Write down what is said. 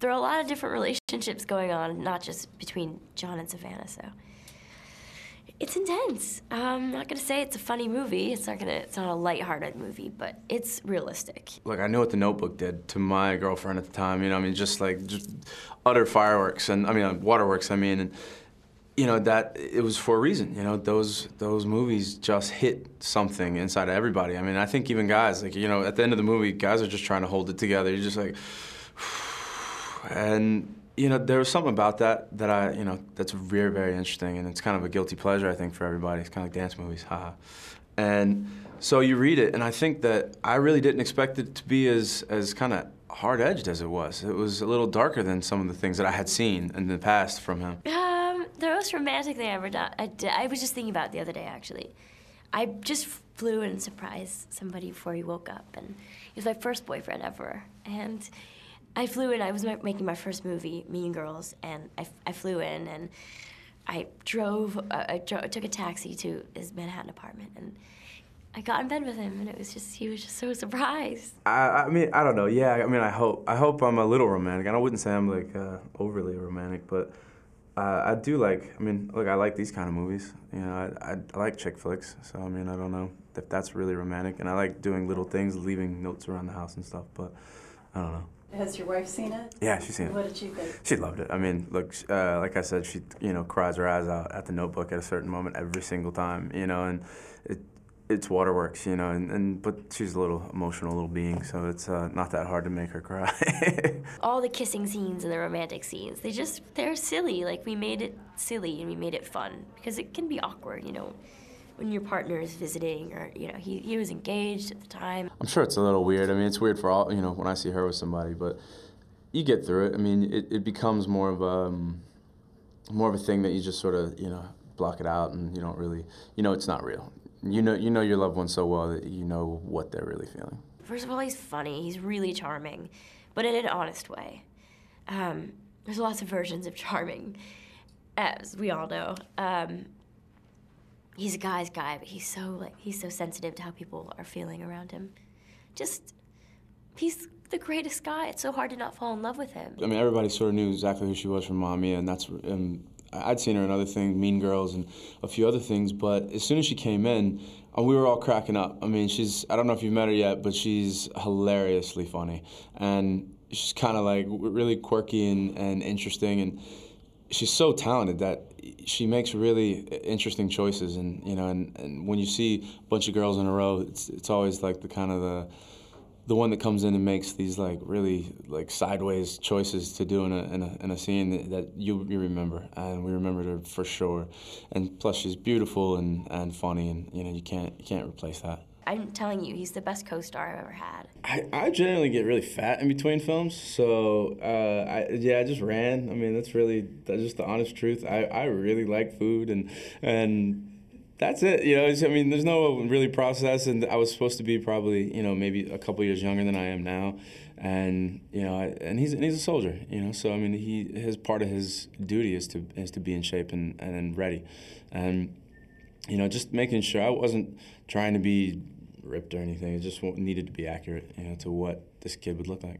there are a lot of different relationships going on, not just between John and Savannah, so. It's intense. I'm not gonna say it's a funny movie. It's not a lighthearted movie, but it's realistic. Look, I know what The Notebook did to my girlfriend at the time, you know, I mean, just utter fireworks, and, I mean, waterworks, I mean, and, you know, that, it was for a reason, you know, those movies just hit something inside of everybody. I mean, I think even guys, like, you know, at the end of the movie, guys are just trying to hold it together. You're just like, and, you know, there was something about that you know, that's very, very interesting, and it's kind of a guilty pleasure, I think, for everybody. It's kind of like dance movies, haha. And so you read it, and I think that I really didn't expect it to be as kind of hard-edged as it was. It was a little darker than some of the things that I had seen in the past from him. The most romantic thing I ever done, I was just thinking about it the other day, actually. I just flew in and surprised somebody before he woke up, and he was my first boyfriend ever. And I flew in, I was making my first movie, Mean Girls, and I flew in, and I took a taxi to his Manhattan apartment, and I got in bed with him, and he was just so surprised. I mean, I don't know, yeah, I mean, I hope I'm a little romantic. I wouldn't say I'm, like, overly romantic, but I do like, I mean, look, I like these kind of movies. You know, I like chick flicks, so, I mean, I don't know if that's really romantic, and I like doing little things, leaving notes around the house and stuff, but I don't know. Has your wife seen it? Yeah, she's seen it. What did she think? She loved it. I mean, look, like I said, she, you know, cries her eyes out at The Notebook at a certain moment every single time, you know, and it's waterworks, you know, but she's a little emotional little being, so it's not that hard to make her cry. All the kissing scenes and the romantic scenes, they're silly. Like, we made it silly and we made it fun, because it can be awkward, you know, when your partner is visiting, or, you know, he was engaged at the time. I'm sure it's a little weird. I mean, it's weird for all, you know, when I see her with somebody, but you get through it. I mean, it becomes more of a thing that you just sort of, you know, block it out, and you don't really, you know, it's not real. You know your loved one so well that you know what they're really feeling. First of all, he's funny. He's really charming, but in an honest way. There's lots of versions of charming, as we all know. He's a guy's guy, but he's so sensitive to how people are feeling around him. He's the greatest guy. It's so hard to not fall in love with him. I mean, everybody sort of knew exactly who she was from Mamma Mia, and I'd seen her in other things, Mean Girls and a few other things, but as soon as she came in, we were all cracking up. I mean, I don't know if you've met her yet, but she's hilariously funny. And she's kind of like really quirky and interesting, and she's so talented that she makes really interesting choices. And, you know, and when you see a bunch of girls in a row, it's always like the one that comes in and makes these like really like sideways choices to do in a scene that you remember, and we remembered her for sure. And plus, she's beautiful and funny, and you know you can't replace that. I'm telling you, he's the best co-star I've ever had. I generally get really fat in between films, so I just ran. I mean, that's just the honest truth. I really like food, and that's it, you know. I mean, there's no really process, and I was supposed to be probably, you know, maybe a couple years younger than I am now, and you know, and he's a soldier, you know. So I mean, his part of his duty is to be in shape and ready, and you know, just making sure I wasn't trying to be ripped or anything. It just needed to be accurate, you know, to what this kid would look like.